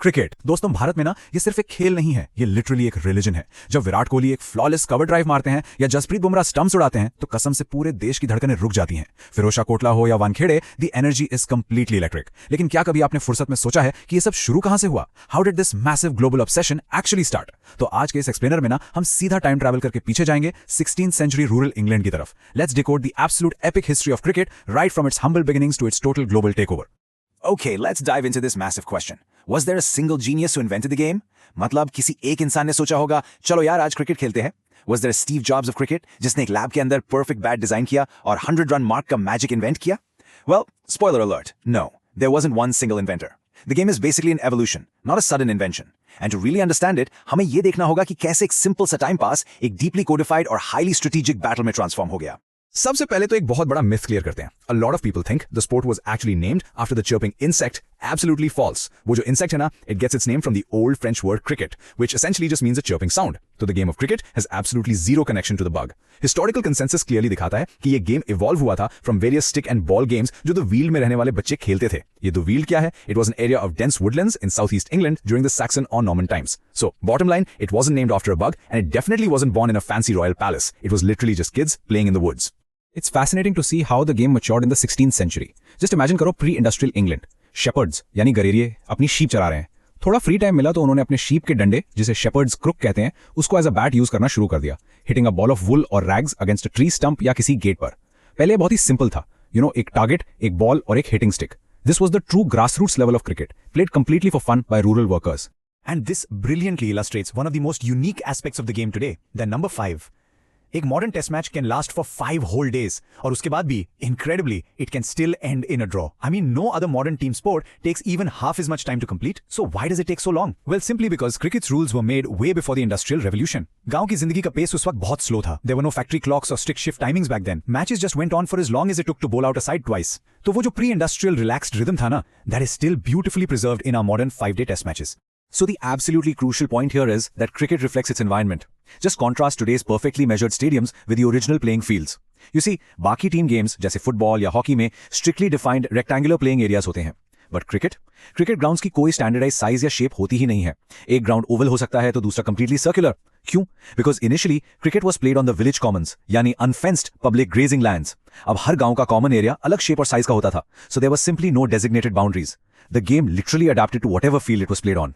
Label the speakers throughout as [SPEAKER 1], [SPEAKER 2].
[SPEAKER 1] Cricket दोस्तों भारत में ना ये सिर्फ एक खेल नहीं है, ये लिटरली एक रिलीजन है। जब विराट कोहली एक फ्लॉलेस कवर ड्राइव मारते हैं या जसप्रीत बुमराह स्टंप्स उड़ाते हैं तो कसम से पूरे देश की धड़कनें रुक जाती हैं। फिरोशा कोटला हो या Wankhede, the energy is completely electric. लेकिन क्या कभी आपने फुर्सत में सोचा है कि ये सब शुरू कहां से हुआ? How did this massive global obsession actually start? तो आज के इस एक्सप्लेनर में ना हम सीधा टाइम ट्रैवल करके पीछे जाएंगे 16th सेंचुरी रूरल इंग्लैंड की तरफ। Let's decode the absolute epic history of cricket right from its humble beginnings to its total global takeover.
[SPEAKER 2] Okay, let's dive into this massive question. Was there a single genius who invented the game? मतलब किसी एक इंसान ने सोचा होगा चलो यार आज क्रिकेट खेलते हैं। Was there a Steve Jobs of cricket जिसने एक लैब के अंदर perfect bat डिजाइन किया और 100 run mark का magic invent किया? Well, spoiler alert, no, there wasn't one single inventor. The game is basically an evolution, not a sudden invention. And to really understand it, हमें ये देखना होगा कि कैसे एक simple सा time pass एक deeply codified और highly strategic battle में transform हो गया।
[SPEAKER 1] सबसे पहले तो एक बहुत बड़ा मिथ क्लियर करते हैं। A lot of people think the sport was actually named after the chirping insect. Absolutely false. वो जो insect है ना, it gets its name from the old French word cricket, which essentially just means a chirping sound. So the game of cricket has absolutely zero connection to the bug. Historical consensus clearly दिखाता है कि ये game evolve हुआ था from various stick and ball games जो the Weald में रहने वाले बच्चे खेलते थे। ये the Weald क्या है? It was an area of dense woodlands in southeast England during the Saxon or Norman times. So bottom line, it wasn't named after a bug and it definitely wasn't born in a fancy royal palace. It was literally just kids playing in the woods. It's fascinating to see how the game matured in the 16th century. Just imagine करो pre-industrial England. Shepherds यानी गरेरिये अपनी sheep चरा रहे हैं। थोड़ा free time मिला तो उन्होंने अपने sheep के डंडे, जिसे shepherd's crook कहते हैं, उसको as a bat यूज करना शुरू कर दिया, hitting a ball of wool or rags against a tree stump या किसी गेट पर। पहले बहुत ही सिंपल था, एक टारगेट, एक बॉल और एक hitting stick. This was the true grassroots level of cricket, played completely for fun by rural workers.
[SPEAKER 2] And this brilliantly illustrates one of the most unique aspects of the game today, the number 5. एक modern test match can last for 5 whole days और उसके बाद भी incredibly it can still end in a draw. I mean no other modern team sport takes even half as much time to complete, so why does it take so long? Well simply because cricket's rules were made way before the industrial revolution. गांव की जिंदगी का pace उस वक्त बहुत slow था। There were no factory clocks और strict shift timings back then. Matches just went on for as long as it took to bowl out a side twice. तो वो जो प्री इंडस्ट्रियल रिलैक्स्ड रिदम था ना, that is still beautifully preserved in our modern 5-day test matches.
[SPEAKER 1] So the absolutely crucial point here is that cricket reflects its environment. Just contrast today's perfectly measured stadiums with the original playing fields. You see, बाकी team games जैसे football या hockey में strictly defined rectangular playing areas होते हैं। But cricket grounds की कोई standardized size या shape होती ही नहीं है। एक ground oval हो सकता है तो दूसरा completely circular। क्यों? Because initially cricket was played on the village commons, यानी unfenced public grazing lands। अब हर गांव का common area अलग shape और size का होता था, so there was simply no designated boundaries. The game literally adapted to whatever field it was played on.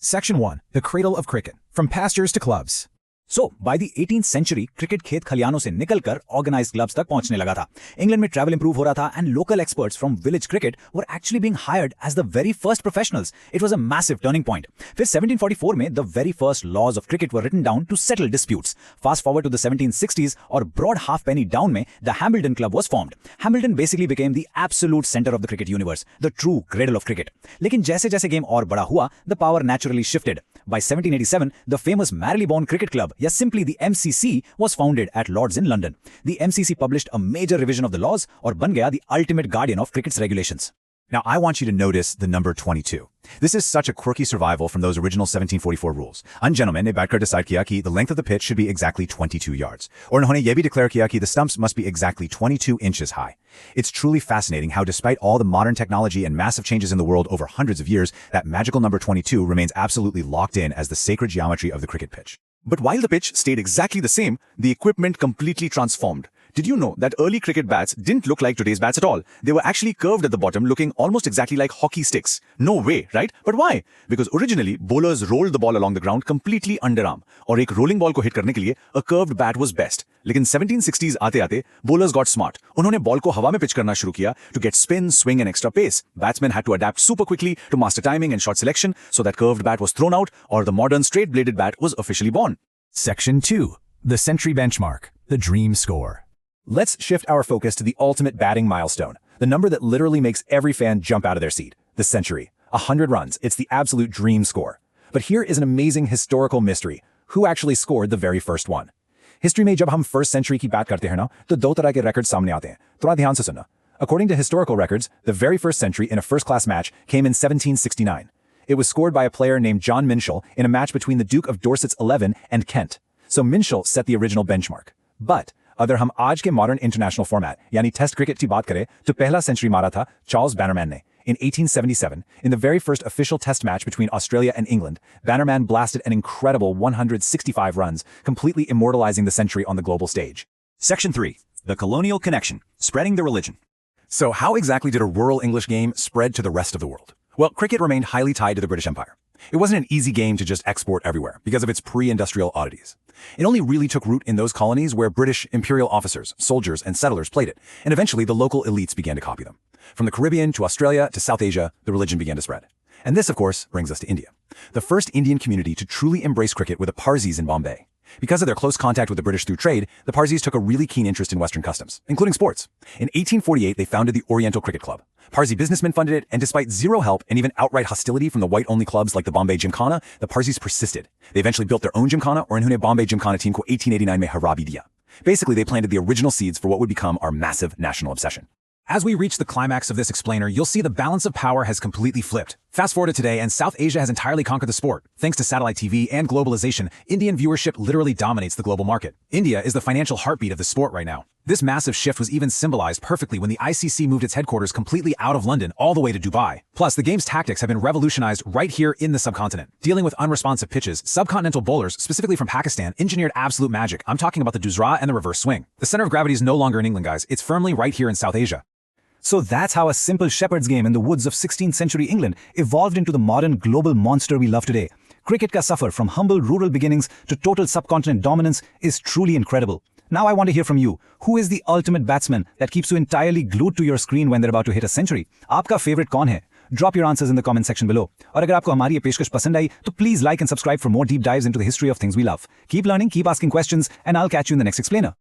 [SPEAKER 2] Section 1. The Cradle of Cricket. From pastures to clubs. So, by the 18th century, cricket खेत खलियानों से निकलकर organized clubs तक पहुंचने लगा था। England में travel improve हो रहा था and local experts from village cricket were actually being hired as the very first professionals. It was a massive turning point. फिर 1744 में the very first laws of cricket were written down to settle disputes. Fast forward to the 1760s और broad halfpenny down में the Hambledon Club was formed. Hambledon basically became the absolute center of the cricket universe, the true cradle of cricket. लेकिन जैसे-जैसे game और बड़ा हुआ, the power naturally shifted. By 1787, the famous Marylebone Cricket Club, या simply the MCC, was founded at Lord's in London. The MCC published a major revision of the laws और बन गया the ultimate guardian of cricket's regulations. Now, I want you to notice the number 22. This is such a quirky survival from those original 1744 rules. Un gentleman ने बैठकर decide किया कि the length of the pitch should be exactly 22 yards. और उन्होंने ये भी declare किया कि the stumps must be exactly 22 inches high. It's truly fascinating how despite all the modern technology and massive changes in the world over hundreds of years, that magical number 22 remains absolutely locked in as the sacred geometry of the cricket pitch. But while the pitch stayed exactly the same, the equipment completely transformed. Did you know that early cricket bats didn't look like today's bats at all? They were actually curved at the bottom, looking almost exactly like hockey sticks. No way, right? But why? Because originally, bowlers rolled the ball along the ground completely underarm. और एक rolling ball को hit करने के लिए, a curved bat was best. लेकिन 1760s आते-आते, bowlers got smart. उन्होंने ball को हवा में पिच करना शुरू किया to get spin, swing and extra pace. Batsmen had to adapt super quickly to master timing and shot selection, so that curved bat was thrown out, or the modern straight-bladed bat was officially born. Section 2. The century benchmark. The dream score. Let's shift our focus to the ultimate batting milestone, the number that literally makes every fan jump out of their seat, the century. 100 runs, it's the absolute dream score. But here is an amazing historical mystery. Who actually scored the very first one? History में जब हम first century की बात करते हैं ना, तो दो तरह के records सामने आते हैं। थोड़ा ध्यान से सुनना। According to historical records, the very first century in a first-class match came in 1769. It was scored by a player named John Minshall in a match between the Duke of Dorset's 11 and Kent. So Minshall set the original benchmark. But अगर हम आज के modern international format यानी test cricket की बात करें तो पहला सेंचुरी मारा था चार्ल्स बैनरमैन ने In 1877, in the very first official test match between Australia and England, Bannerman blasted an incredible 165 runs, completely immortalizing the century on the global stage. Section 3. The Colonial Connection, Spreading the Religion. So how exactly did a rural English game spread to the rest of the world? Well, cricket remained highly tied to the British Empire. It wasn't an easy game to just export everywhere because of its pre-industrial oddities. It only really took root in those colonies where British imperial officers, soldiers, and settlers played it, and eventually the local elites began to copy them. From the Caribbean to Australia to South Asia, the religion began to spread. And this, of course, brings us to India. The first Indian community to truly embrace cricket were the Parsis in Bombay. Because of their close contact with the British through trade, the Parsis took a really keen interest in Western customs, including sports. In 1848, they founded the Oriental Cricket Club. Parsi businessmen funded it, and despite zero help and even outright hostility from the white-only clubs like the Bombay Gymkhana, the Parsis persisted. They eventually built their own Gymkhana, or Inhone Bombay Gymkhana team ko 1889 mein hara bhi diya. Basically, they planted the original seeds for what would become our massive national obsession. As we reach the climax of this explainer, you'll see the balance of power has completely flipped. Fast forward to today, and South Asia has entirely conquered the sport. Thanks to satellite TV and globalization, Indian viewership literally dominates the global market. India is the financial heartbeat of the sport right now. This massive shift was even symbolized perfectly when the ICC moved its headquarters completely out of London all the way to Dubai. Plus, the game's tactics have been revolutionized right here in the subcontinent. Dealing with unresponsive pitches, subcontinental bowlers, specifically from Pakistan, engineered absolute magic. I'm talking about the Dusra and the reverse swing. The center of gravity is no longer in England, guys. It's firmly right here in South Asia. So that's how a simple shepherd's game in the woods of 16th century England evolved into the modern global monster we love today. Cricket ka safar from humble rural beginnings to total subcontinent dominance is truly incredible. Now I want to hear from you. Who is the ultimate batsman that keeps you entirely glued to your screen when they're about to hit a century? Aapka favorite kaun hai? Drop your answers in the comment section below. और अगर आपको हमारी ये पेशकश पसंद आई, तो please like and subscribe for more deep dives into the history of things we love. Keep learning, keep asking questions, and I'll catch you in the next explainer.